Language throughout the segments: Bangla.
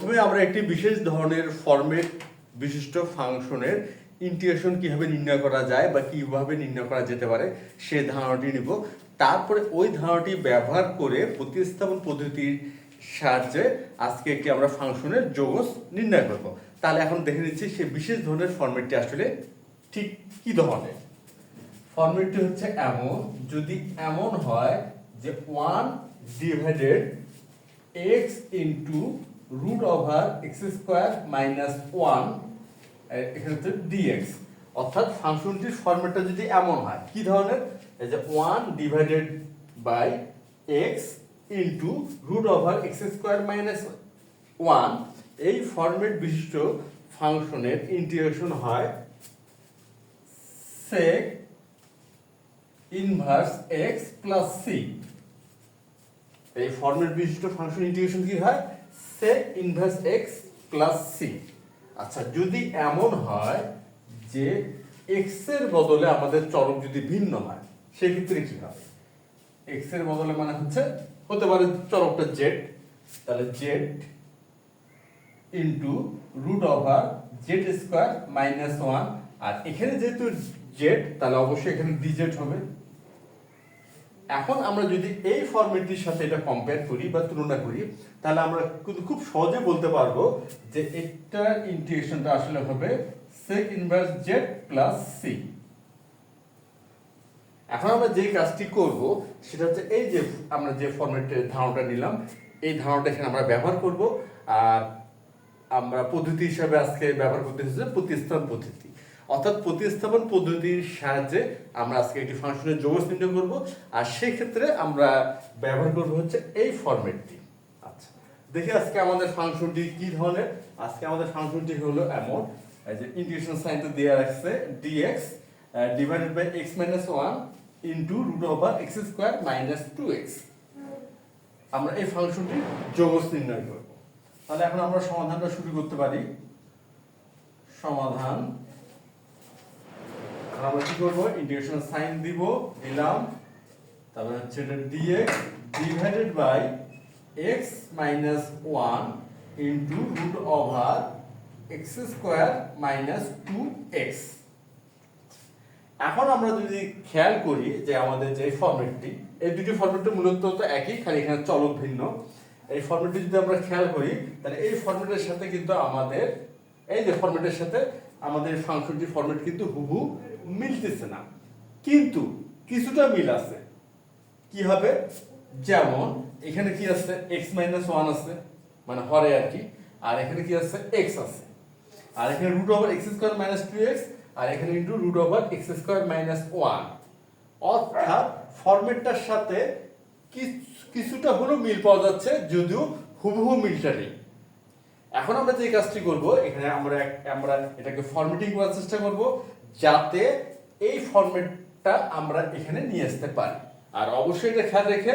প্রথমে আমরা একটি বিশেষ ধরনের ফরম্যাট বিশিষ্ট ফাংশনের ইন্টিগ্রেশন কিভাবে নির্ণয় করা যায় বা কিভাবে নির্ণয় করা যেতে পারে সে ধারণাটি নিব। তারপরে ওই ধারণাটি ব্যবহার করে প্রতিস্থাপন পদ্ধতির সাহায্যে আজকে একটি আমরা ফাংশনের যোগজ নির্ণয় করব। তাহলে এখন দেখে নিচ্ছি সে বিশেষ ধরনের ফরম্যাটটি আসলে ঠিক কি ধরনের। ফরম্যাটটি হচ্ছে এমন, যদি এমন হয় যে 1 divided x into root over x square minus 1 এখানে হচ্ছে dx, অর্থাৎ ফাংশনটির ফরম্যাটটা যদি এমন হয় কি ধরনের, এই যে 1 divided by x into root over x square minus 1, এই ফরম্যাট বিশিষ্ট ফাংশনের ইন্টিগ্রেশন হয় sec inverse x plus c। এই ফরম্যাট বিশিষ্ট ফাংশন ইন্টিগ্রেশন কি হয়, sec inverse x plus c। আচ্ছা, যদি এমন হয় যে x এর বদলে আমাদের চলক যদি ভিন্ন হয় সেই ক্ষেত্রে কি হবে, x এর বদলে মানে হতে পারে চলকটা z, তাহলে z into root over z square minus 1, আর এখানে যেহেতু z তাহলে অবশ্যই এখানে dz হবে। এখন আমরা যদি এই ফরম্যাটটির সাথে এটা কম্পেয়ার করি বা তুলনা করি তাহলে আমরা কিন্তু খুব সহজে বলতে পারবো যে এটার ইন্টিগ্রেশনটা আসলে হবে sec inverse z plus c। এখন আমরা যে কাজটি করব সেটা হচ্ছে এই যে আমরা যে ফরম্যাটের ধারণাটা নিলাম এই ধারণাটা এখানে আমরা ব্যবহার করব, আর আমরা পদ্ধতি হিসাবে আজকে ব্যবহার করতে হচ্ছে প্রতিস্থাপন পদ্ধতি। অর্থাৎ প্রতিস্থাপন পদ্ধতির সাহায্যে আমরা আজকে একটি ফাংশনের যোগজ নির্ণয় করব, আর সেই ক্ষেত্রে আমরা ব্যবহার করব হচ্ছে এই ফরম্যাটটি। আচ্ছা, দেখি আজকে আমাদের ফাংশনটি কি ধরনের। আজকে আমাদের ফাংশনটি হলো এমন, এই যে ইন্টিগ্রেশন সাইন তো দেয়া আছে dx divided by x minus 1 into root over x square minus 2x। আমরা এই ফাংশনটির যোগজ নির্ণয় করব। তাহলে এখন আমরা সমাধানটা শুরু করতে পারি। সমাধান আমরা কি করব, ইন্টিগ্রেশন সাইন দিলাম, তারপর হচ্ছে এটা dx divided by x minus 1 into root over x square minus 2x। এখন আমরা যদি খেয়াল করি যে আমাদের যে ফরম্যাটটি, এই দুটি ফরম্যাটটা মূলত তো একই, খালি এখানে চলক ভিন্ন। এই ফরম্যাটটি যদি আমরা খেয়াল করি তাহলে এই ফরম্যাটের সাথে কিন্তু আমাদের এই যে ফরম্যাটের সাথে আমাদের ফাংশনটির ফরম্যাট কিন্তু হুবহু মিলতেছে না, কিন্তু কিছুটা মিল আছে। কি হবে, যেমন এখানে কি আছে x মাইনাস 1 আছে মানে হরে আর কি, আর এখানে কি আছে x আছে, আর এখানে root over x square minus 2x, আর এখানে into root over x square minus 1। অর্থাৎ ফরম্যাটটার সাথে কিছুটা হলো মিল পাওয়া যাচ্ছে, যদিও হুবহু মিলটা নেই। এখন আমরা যে কাজটি করব, এখানে আমরা এটাকে ফরম্যাটিং করার চেষ্টা করব যাতে এই ফরম্যাটটা আমরা এখানে নিয়ে আসতে পারি, আর অবশ্যই এটা খেয়াল রেখে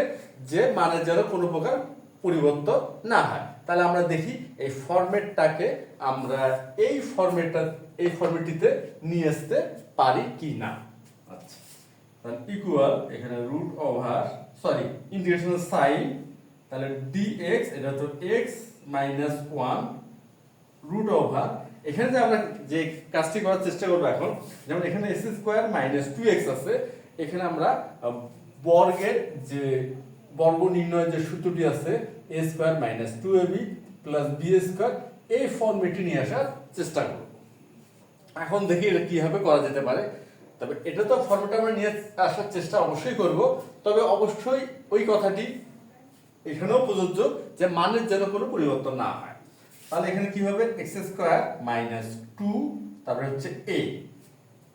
যে মানে যেন কোনো প্রকার পরিবর্তন না হয়। তাহলে আমরা দেখি এই ফরম্যাটটাকে আমরা এই ফরম্যাটটিতে নিয়ে আসতে পারি কি না। আচ্ছা, তাহলে ইকুয়াল এখানে রুট ওভার ইন্টিগ্রেশন সাইন, তাহলে dx এটা তো x মাইনাস 1 রুট ওভার, এখানে যে আমরা যে কাজটি করার চেষ্টা করবো এখন, যেমন এখানে x স্কয়ার মাইনাস 2x আছে, এখানে আমরা বর্গের যে বর্গ নির্ণয়ের যে সূত্রটি আছে a square minus 2ab plus b square, এই ফর্মেটে নিয়ে আসার চেষ্টা করব। এখন দেখি এটা কিভাবে করা যেতে পারে। তবে এটা তো ফর্মেটে আমরা নিয়ে আসার চেষ্টা অবশ্যই করব, তবে অবশ্যই ওই কথাটি এখানেও প্রযোজ্য যে মানের যেন কোনো পরিবর্তন না হয়। তাহলে এখানে কি হবে, x স্কয়ার মাইনাস 2 তারপরে হচ্ছে a।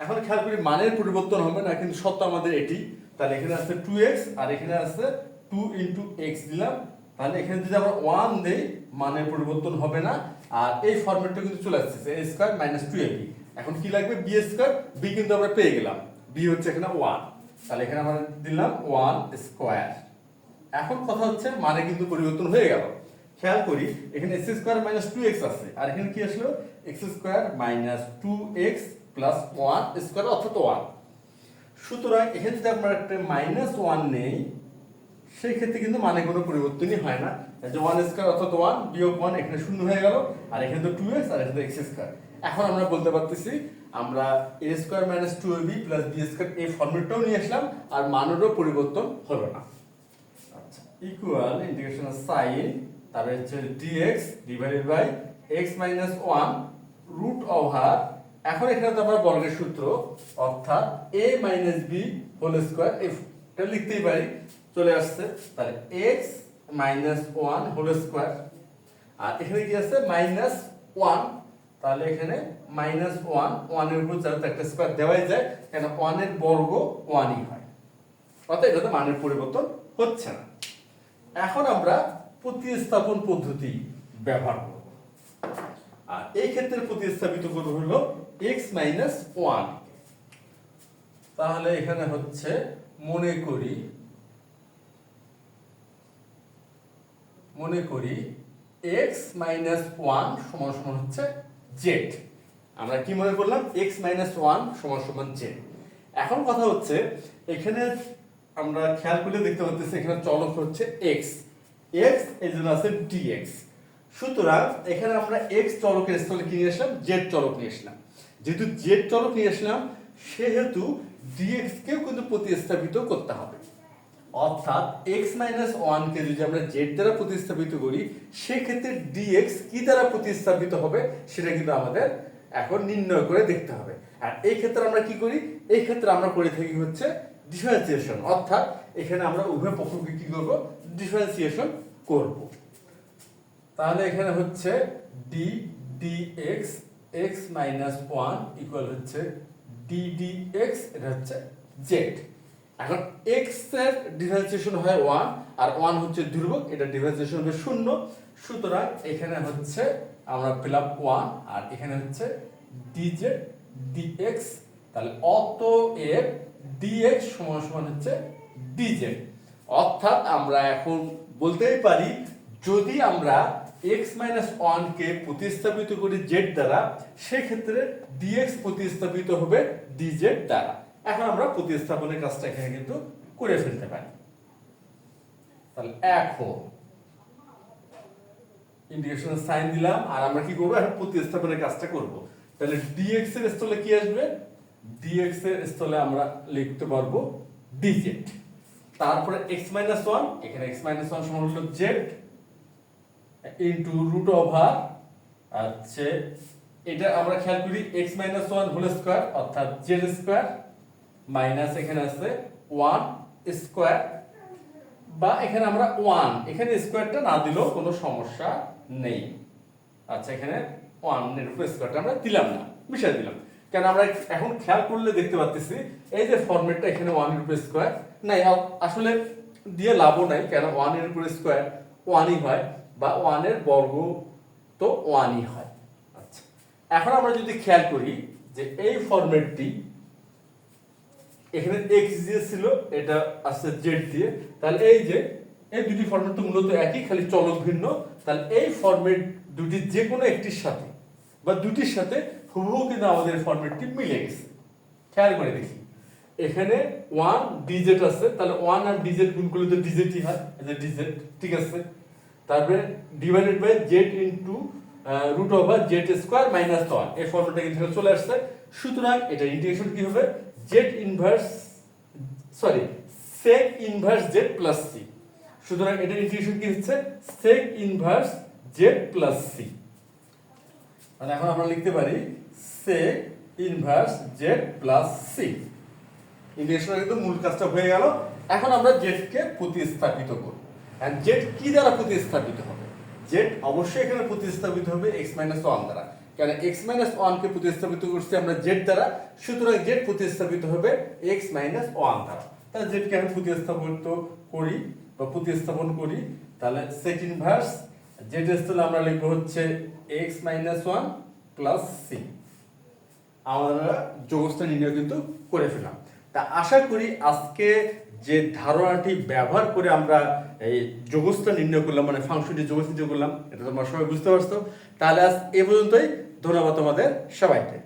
এখন খেয়াল করি মানের পরিবর্তন হবে না, কিন্তু সত্য আমাদের এটি। তাহলে এখানে আছে 2x আর এখানে আছে 2 ইনটু x দিলাম, তাহলে এখানে যদি আমরা 1 দেই মানের পরিবর্তন হবে না, আর এই ফরম্যাটটা কিন্তু চলে আসছে a স্কয়ার মাইনাস 2ab। এখন কি লাগবে, b স্কয়ার, b কিন্তু আমরা পেয়ে গেলাম, b হচ্ছে এখানে 1, তাহলে এখানে আমরা দিলাম 1 স্কয়ার। এখন কথা হচ্ছে মানে কিন্তু পরিবর্তন হয়ে গেল। খেয়াল করি এখানে x স্কয়ার মাইনাস 2x আছে, আর এখানে কি আসলো x square minus 2x plus 1 square অর্থাৎ 1। সুতরাং এখানে যদি আমরা একটা -1 নেই সেই ক্ষেত্রে কিন্তু মানে কোনো পরিবর্তনই হয় না, যে 1² অর্থাৎ 1 বিয়োগ 1 এখানে শূন্য হয়ে গেল, আর এখানে তো 2x আর এখানে তো x²। এখন আমরা বলতে পারতেছি আমরা a² - 2ab + b² এই ফর্মেটটাও নিয়ে আসলাম, আর মানেরও পরিবর্তন হলো না। আচ্ছা, ইকুয়াল ইন্টিগ্রেশন অফ sin, তারপরে হচ্ছে dx divided by x - 1 root over, এখন এখানে তো আমরা বর্গের সূত্র অর্থাৎ a - b হোল স্কয়ার এটা লিখতেই পারি, চলে আসছে। তাহলে x - 1 হোল স্কয়ার, আর এখানে কি আছে -1, তাহলে এখানে -1 এর উপর যাতে একটা স্কয়ার দেওয়াই যায়, কেন 1 এর বর্গ 1ই হয়, অর্থাৎ এটাতে মানের পরিবর্তন হচ্ছে না। এখন আমরা প্রতিস্থাপন পদ্ধতি ব্যবহার করব, আর এই ক্ষেত্রে প্রতিস্থাপিত করব হলো x - 1। তাহলে এখানে হচ্ছে মনে করি x - 1 সমান সমান হচ্ছে z। আমরা কি মনে করলাম x - 1 সমান সমান z। এখন কথা হচ্ছে এখানে আমরা খেয়াল করলে দেখতে পাচ্ছি এখানে চলক হচ্ছে x এই জন্য আছে dx। সুতরাং এখানে আমরা x চলকের স্থলে কি নিয়ে আসলাম, z চলক নিয়ে আসলাম। যেহেতু z চলক নিয়ে আসলাম সেহেতু dx কেও কিন্তু প্রতিস্থাপিত করতে হবে, অর্থাৎ x - 1 কে যদি আমরা z দ্বারা প্রতিস্থাপিত করি সেক্ষেত্রে dx কি দ্বারা প্রতিস্থাপিত হবে সেটা কিন্তু আমাদের এখন নির্ণয় করে দেখতে হবে। আর এই ক্ষেত্রে আমরা কি করি, এই ক্ষেত্রে আমরা করে থাকি হচ্ছে ডিফারেন্সিয়েশন, অর্থাৎ এখানে আমরা উভয় পক্ষকে কি করব, ডিফারেন্সিয়েশন করব। তাহলে এখানে হচ্ছে d dx x - 1 ইকুয়াল হচ্ছে d dx, এটা হচ্ছে z। এখন x এর ডিফারেন্সিয়েশন হয় 1, আর 1 হচ্ছে ধ্রুবক, এটা ডিফারেন্সিয়েশন হবে 0। সুতরাং এখানে হচ্ছে আমরা পেলাম 1, আর এখানে হচ্ছে dz dx। তাহলে অতএব dx সমান সমান হচ্ছে dz, অর্থাৎ আমরা এখন বলতেই পারি যদি আমরা x - 1 কে প্রতিস্থাপিত করি z দ্বারা সেক্ষেত্রে dx প্রতিস্থাপিত হবে dz দ্বারা। এখন আমরা প্রতিস্থাপনের কাজটা এখানে কিন্তু করে ফেলতে পারি। তাহলে এখন ইন্টিগ্রেশনের সাইন দিলাম, আর আমরা কি করব, এখন প্রতিস্থাপনের কাজটা করব। তাহলে dx এর স্থলে কি আসবে, dx এর স্থলে আমরা লিখতে পারবো dz। তারপরে x - 1, এখানে x - 1 সমান হলো z ইনটু রুট ওভার, আছে এটা আমরা খেয়াল করি x - 1 হোল স্কয়ার অর্থাৎ z স্কয়ার মাইনাস এখানে আছে 1 স্কয়ার, বা এখানে আমরা 1 এখানে স্কয়ারটা না দিলেও কোনো সমস্যা নেই। আচ্ছা, এখানে 1 এর উপর স্কয়ারটা আমরা দিলাম না, মিশিয়ে দিলাম, কারণ আমরা এখন খেয়াল করলে দেখতে পাচ্ছি এই যে ফরম্যাটটা এখানে 1 এর উপর স্কয়ার নাই, আসলে দিয়ে লাভও নাই, কেন 1 এর উপর স্কয়ার 1ই হয়, বা 1 এর বর্গ তো 1ই হয়। আচ্ছা, এখন আমরা যদি খেয়াল করি যে এই ফরম্যাটটি এখানে x দিয়ে ছিল, এটা আসছে z দিয়ে, তাহলে এই যে এই দুটি ফরম্যাট তো মূলত একই, খালি চলক ভিন্ন। তাহলে এই ফরম্যাট দুটি যে কোনো একটির সাথে বা দুটির সাথে হুবহু কিন্তু আমাদের ফরম্যাটটি মিলে গেছে। খেয়াল করে দেখি এখানে 1 dz আছে, তাহলে 1 আর dz গুণ করলে তো dz ই হয়, এই যে dz, ঠিক আছে। তারপরে divided by z into root over z square minus 1, এই ফর্মুলাটা কিন্তু চলে আসছে। সুতরাং এটা ইন্টিগ্রেশন কি হবে, sec inverse z plus c। সুতরাং এটা ইন্টিগ্রেশন কি হচ্ছে, sec inverse z plus c। মানে এখন আমরা লিখতে পারি sec inverse z plus c। ইন্টিগ্রেশনের কিন্তু মূল কাজটা হয়ে গেল। এখন আমরা z কে প্রতিস্থাপিত করব। আর z কি দ্বারা প্রতিস্থাপিত হবে, z অবশ্যই এখানে প্রতিস্থাপিত হবে x - 1 দ্বারা, কারণ x - 1 কে প্রতিস্থাপিত করছি আমরা z দ্বারা, সুতরাং z প্রতিস্থাপিত হবে x - 1 দ্বারা। তাহলে z কে আমি প্রতিস্থাপন করি, তাহলে sec ইনভার্স z এর স্থলে আমরা লিখব হচ্ছে x - 1 প্লাস c। আমরা যোগস্থ নির্ণয় কিন্তু করে ফেললাম। তা আশা করি আজকে যে ধারণাটি ব্যবহার করে আমরা এই যোগস্থ নির্ণয় করলাম, মানে ফাংশনটি যোগস্থ করলাম, এটা তোমরা সবাই বুঝতে পারছো। তাহলে আজ এ পর্যন্তই। ধন্যবাদ তোমাদের সবাইকে।